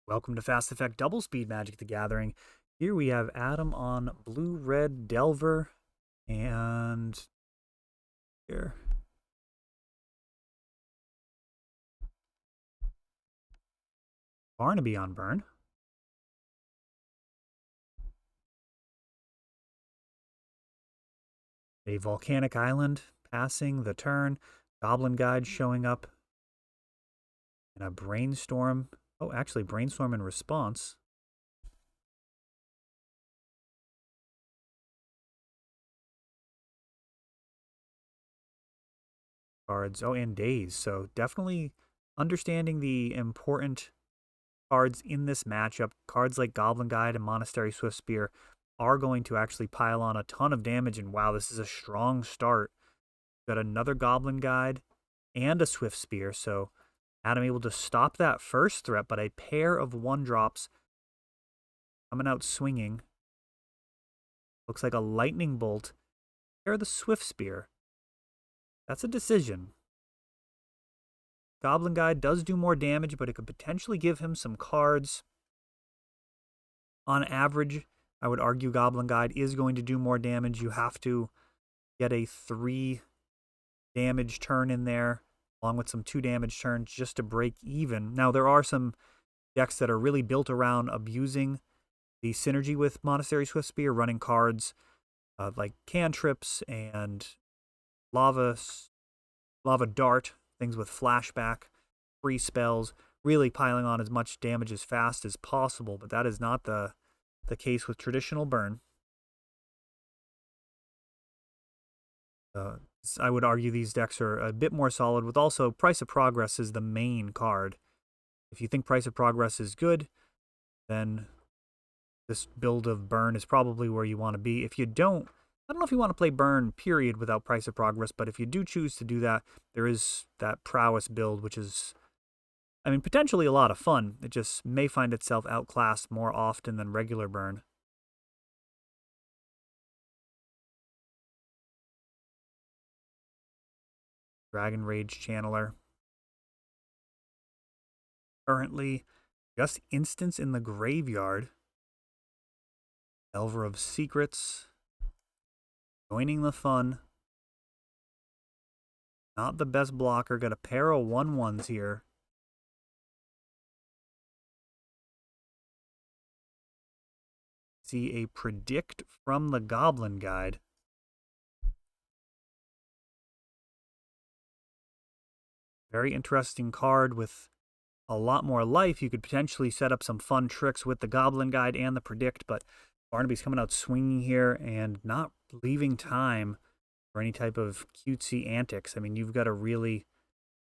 Welcome to Fast Effect Double Speed Magic the Gathering. Here we have Adam on Blue Red Delver, and here Barnaby on Burn. A Volcanic Island passing the turn, Goblin Guide showing up, and a Brainstorm. Oh, actually, Brainstorm in response. Cards. Oh, and Days. So definitely understanding the important cards in this matchup. Cards like Goblin Guide and Monastery Swiftspear are going to actually pile on a ton of damage, and wow, this is a strong start. Got another Goblin Guide and a Swiftspear, so Adam able to stop that first threat, but a pair of 1-drops coming out swinging. Looks like a Lightning Bolt. Pair of the Swiftspear. That's a decision. Goblin Guide does do more damage, but it could potentially give him some cards. On average, I would argue Goblin Guide is going to do more damage. You have to get a 3 damage turn in there, along with some 2 damage turns just to break even. Now, there are some decks that are really built around abusing the synergy with Monastery Swiftspear, running cards like Cantrips and Lava Dart, things with flashback, free spells, really piling on as much damage as fast as possible, but that is not the case with traditional Burn. I would argue these decks are a bit more solid, with also Price of Progress is the main card. If you think Price of Progress is good, then this build of Burn is probably where you want to be. If you don't, I don't know if you want to play Burn, period, without Price of Progress, but if you do choose to do that, there is that Prowess build, which is, I mean, potentially a lot of fun. It just may find itself outclassed more often than regular Burn. Dragon Rage Channeler. Currently, just instants in the graveyard. Delver of Secrets. Joining the fun. Not the best blocker. Got a pair of 1/1s here. See a Predict from the Goblin Guide. Very interesting card with a lot more life. You could potentially set up some fun tricks with the Goblin Guide and the Predict, but Barnaby's coming out swinging here and not leaving time for any type of cutesy antics. I mean, you've got to really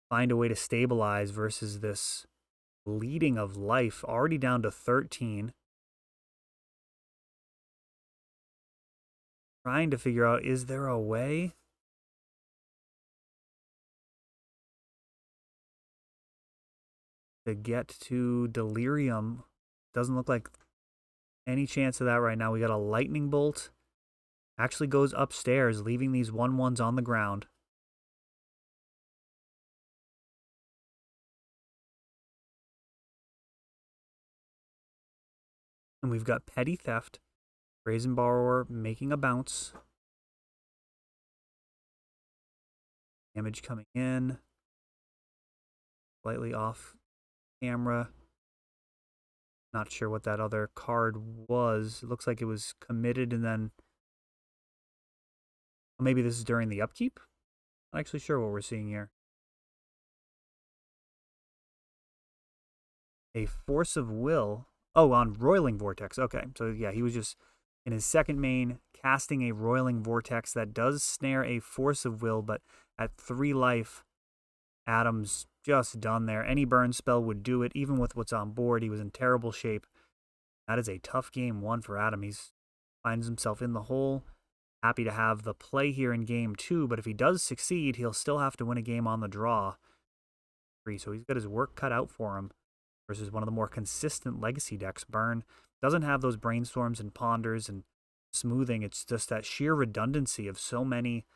find a way to stabilize versus this bleeding of life, already down to 13. Trying to figure out, is there a way to get to Delirium? Doesn't look like any chance of that right now. We got a Lightning Bolt. Actually goes upstairs, leaving these 1/1s on the ground. And we've got Petty Theft. Brazen Borrower making a bounce. Damage coming in. Slightly off camera. Not sure what that other card was. It looks like it was committed and then... Maybe this is during the upkeep? Not actually sure what we're seeing here. A Force of Will. Oh, on Roiling Vortex. Okay, so yeah, he was just in his second main casting a Roiling Vortex that does snare a Force of Will, but at 3 life, Adam's just done there. Any burn spell would do it, even with what's on board. He was in terrible shape. That is a tough game 1 for Adam. He finds himself in the hole. Happy to have the play here in game 2, but if he does succeed, he'll still have to win a game on the draw. So he's got his work cut out for him versus one of the more consistent legacy decks. Burn doesn't have those brainstorms and ponders and smoothing. It's just that sheer redundancy of so many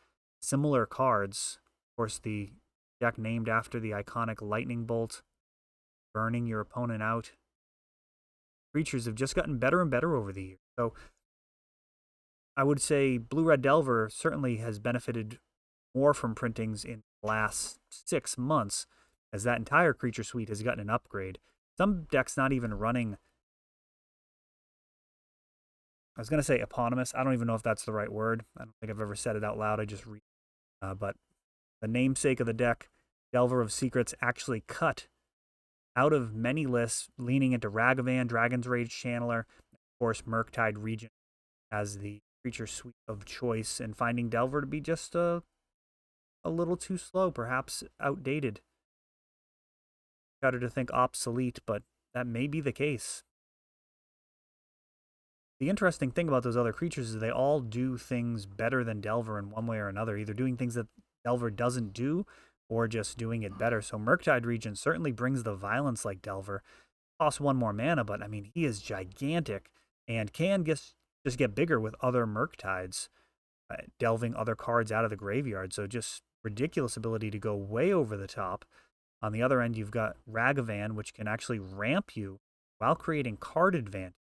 similar cards. Of course, the deck named after the iconic Lightning Bolt, burning your opponent out. creatures have just gotten better and better over the years. So I would say Blue-Red Delver certainly has benefited more from printings in the last 6 months, as that entire creature suite has gotten an upgrade. Some decks not even running, I was going to say eponymous. I don't even know if that's the right word. I don't think I've ever said it out loud. I just read. But the namesake of the deck, Delver of Secrets, actually cut out of many lists, leaning into Ragavan, Dragon's Rage Channeler, of course, Murktide Regent as the creature suite of choice, and finding Delver to be just a little too slow, perhaps outdated. Better to think obsolete, but that may be the case. The interesting thing about those other creatures is they all do things better than Delver in one way or another, either doing things that Delver doesn't do or just doing it better. So Murktide Regent certainly brings the violence like Delver. Costs 1 more mana, but I mean, he is gigantic and can just get bigger with other Murktides, delving other cards out of the graveyard. So just ridiculous ability to go way over the top. On the other end, you've got Ragavan, which can actually ramp you while creating card advantage.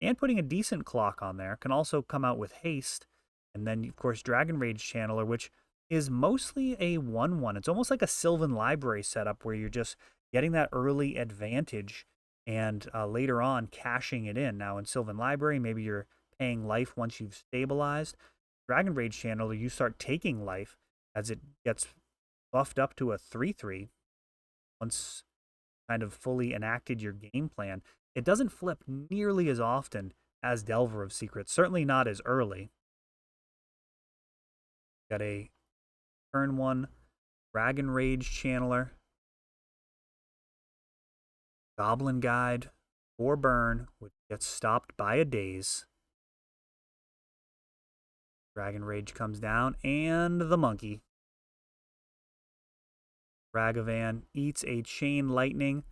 And putting a decent clock on there can also come out with haste. And then, of course, Dragon Rage Channeler, which is mostly a 1/1. It's almost like a Sylvan Library setup where you're just getting that early advantage and later on cashing it in. Now, in Sylvan Library, maybe you're paying life once you've stabilized. Dragon Rage Channeler, you start taking life as it gets buffed up to a 3/3 once kind of fully enacted your game plan. It doesn't flip nearly as often as Delver of Secrets, certainly not as early. Got a turn 1 Dragon Rage Channeler, Goblin Guide, 4 burn, which gets stopped by a daze. Dragon Rage comes down, and the monkey. Ragavan eats a Chain Lightning,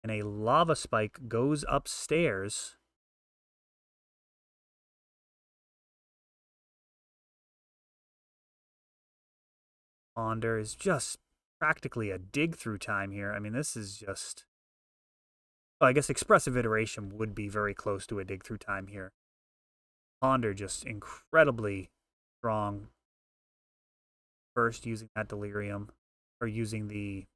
and a Lava Spike goes upstairs. Ponder is just practically a dig through time here. I mean, this is just... Well, I guess Expressive Iteration would be very close to a dig through time here. Ponder just incredibly strong. First using that Delirium, or using the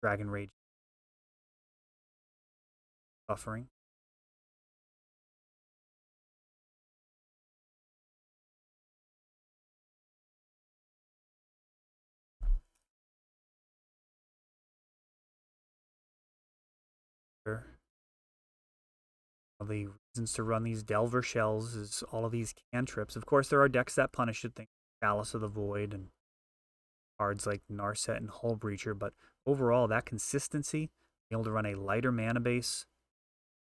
Dragon Rage buffering. The reasons to run these Delver Shells is all of these cantrips. Of course, there are decks that punish it, think Chalice of the Void and cards like Narset and Hull Breacher, but overall, that consistency, being able to run a lighter mana base,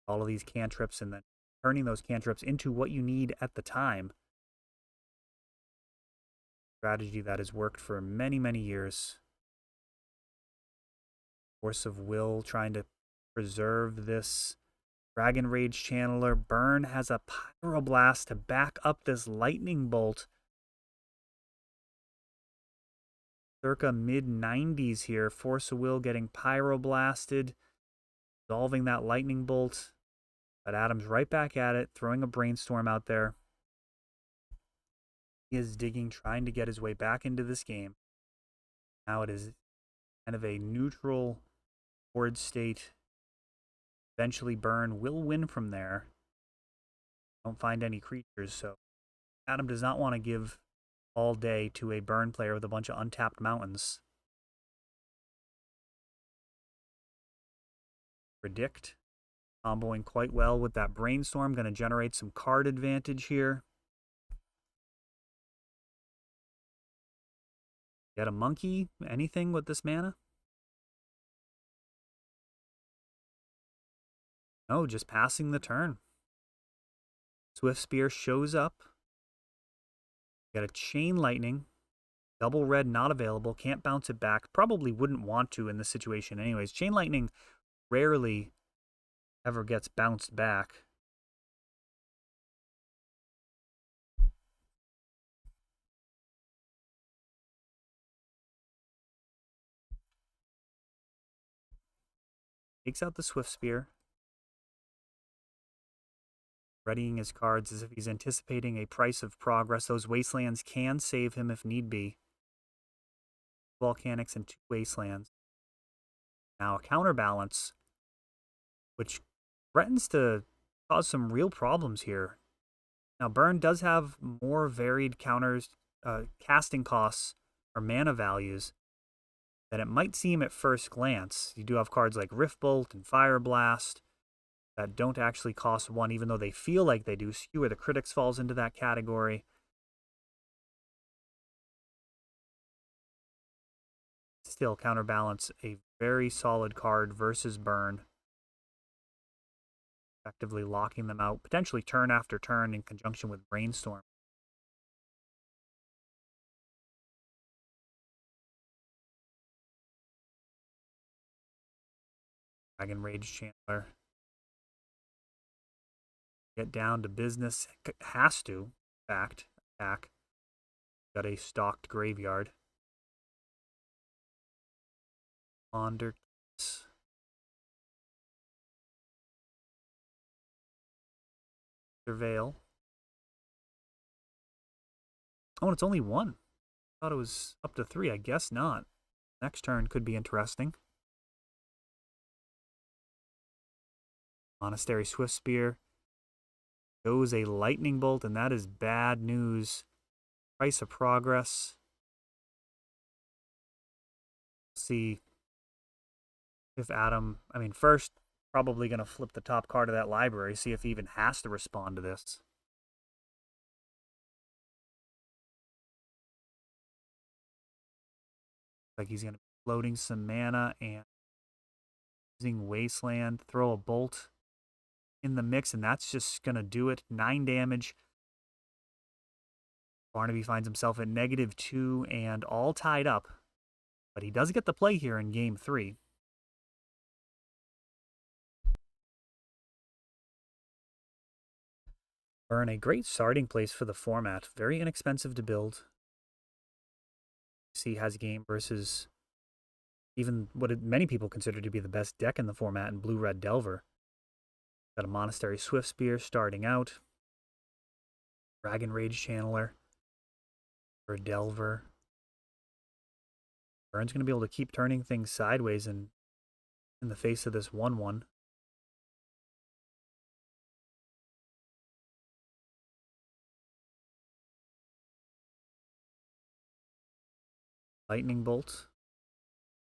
all of these cantrips, and then turning those cantrips into what you need at the time. Strategy that has worked for many, many years. Force of Will trying to preserve this Dragon Rage Channeler. Burn has a Pyroblast to back up this Lightning Bolt. Circa mid-90s here. Force of Will getting Pyroblasted, dissolving that Lightning Bolt. But Adam's right back at it, throwing a Brainstorm out there. He is digging, trying to get his way back into this game. Now it is kind of a neutral board state. Eventually Burn will win from there. Don't find any creatures, so Adam does not want to give all day to a Burn player with a bunch of untapped mountains. Predict. Comboing quite well with that Brainstorm. Going to generate some card advantage here. Get a monkey? Anything with this mana? No, just passing the turn. Swift Spear shows up. Got a Chain Lightning. Double red not available. Can't bounce it back. Probably wouldn't want to in this situation anyways. Chain Lightning rarely ever gets bounced back. Takes out the Swift Spear. Readying his cards as if he's anticipating a price of progress. Those wastelands can save him if need be. Volcanics and 2 wastelands. Now a counterbalance, which threatens to cause some real problems here. Now Burn does have more varied counters, casting costs, or mana values than it might seem at first glance. You do have cards like Rift Bolt and Fire Blast that don't actually cost 1, even though they feel like they do. Skewer the Critics falls into that category. Still, counterbalance, a very solid card versus Burn. Effectively locking them out, potentially turn after turn in conjunction with Brainstorm. Dragon Rage Chandler. Get down to business. Has to, in fact, attack. Got a stocked graveyard. Ponder. Surveil. Oh, and it's only 1. I thought it was up to 3. I guess not. Next turn could be interesting. Monastery Swift Spear. Goes a Lightning Bolt, and that is bad news. Price of Progress. See if Adam, first, probably going to flip the top card of that library, see if he even has to respond to this. Like he's going to be floating some mana and using Wasteland, throw a bolt in the mix, and that's just going to do it. 9 damage. Barnaby finds himself at -2 and all tied up. But he does get the play here in game 3. Burn, a great starting place for the format. Very inexpensive to build. See, has game versus even what many people consider to be the best deck in the format in Blue-Red Delver. Got a Monastery Swift Spear starting out. Dragon Rage Channeler for Delver. Burn's going to be able to keep turning things sideways in the face of this 1/1. Lightning Bolt.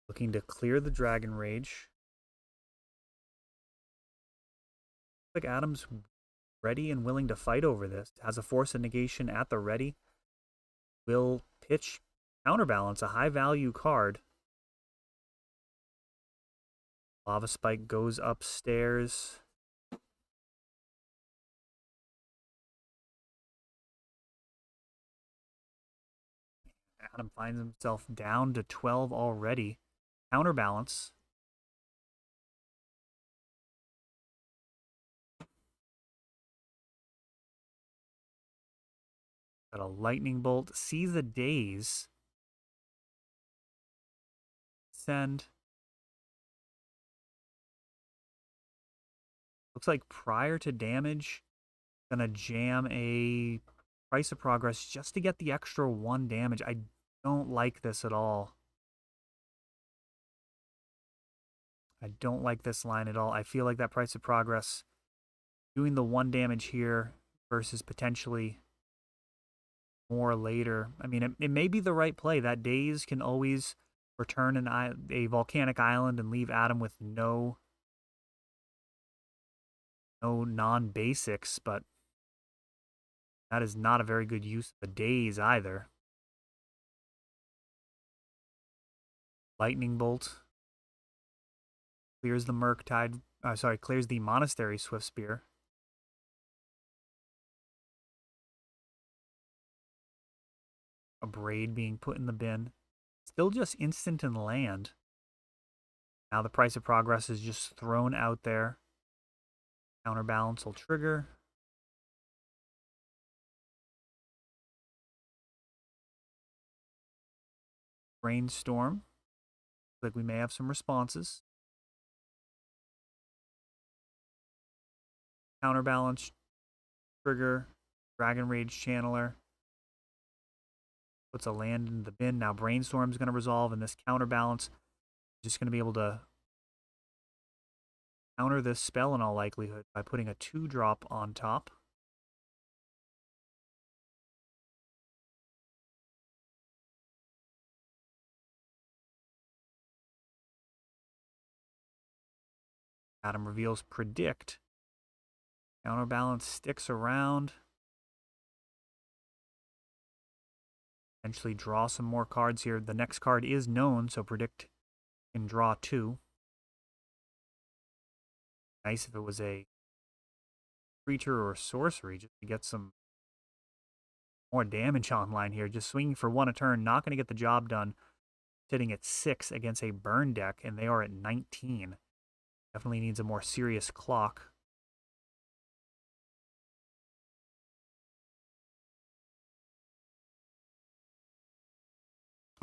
Looking to clear the Dragon Rage. Looks like Adam's ready and willing to fight over this. Has a Force of Negation at the ready. Will pitch Counterbalance, a high value card. Lava Spike goes upstairs. Adam finds himself down to 12 already. Counterbalance. Got a Lightning Bolt. Seize the Daze. Send. Looks like prior to damage, gonna jam a Price of Progress just to get the extra 1 damage. I don't like this at all. I don't like this line at all. I feel like that Price of Progress, doing the 1 damage here versus potentially more later. It may be the right play. That Daze can always return a volcanic island and leave Adam with no non-basics, but that is not a very good use of a Daze either. Lightning Bolt clears the Murktide. Clears the Monastery Swift Spear. A Braid being put in the bin. Still just instant and land. Now the Price of Progress is just thrown out there. Counterbalance will trigger. Brainstorm. Like we may have some responses. Counterbalance, trigger, Dragon Rage Channeler. Puts a land in the bin. Now Brainstorm's going to resolve, and this counterbalance is just going to be able to counter this spell in all likelihood by putting a 2-drop on top. Adam reveals Predict. Counterbalance sticks around. Eventually draw some more cards here. The next card is known, so Predict can draw 2. Nice if it was a creature or sorcery just to get some more damage online here. Just swinging for 1 a turn, not going to get the job done. Sitting at 6 against a burn deck, and they are at 19. Definitely needs a more serious clock.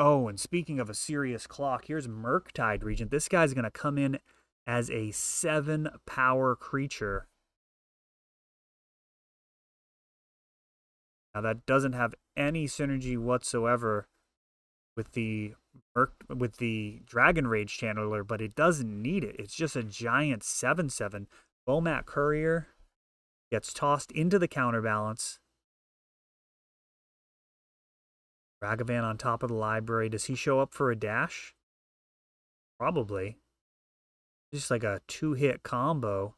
Oh, and speaking of a serious clock, here's Murktide Regent. This guy's going to come in as a 7-power creature. Now, that doesn't have any synergy whatsoever with the Dragon Rage Channeler, but it doesn't need it. It's just a giant 7/7. Bomat Courier gets tossed into the counterbalance. Ragavan on top of the library. Does he show up for a dash? Probably. Just like a 2-hit combo.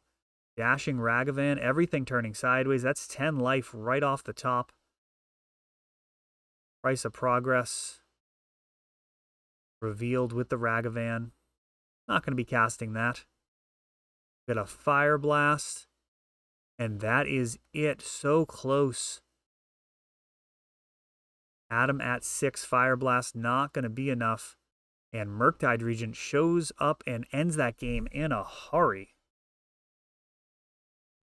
Dashing Ragavan, everything turning sideways. That's 10 life right off the top. Price of Progress revealed with the Ragavan. Not going to be casting that. Got a Fire Blast. And that is it. So close. Adam at 6. Fire Blast not going to be enough. And Murktide Regent shows up and ends that game in a hurry.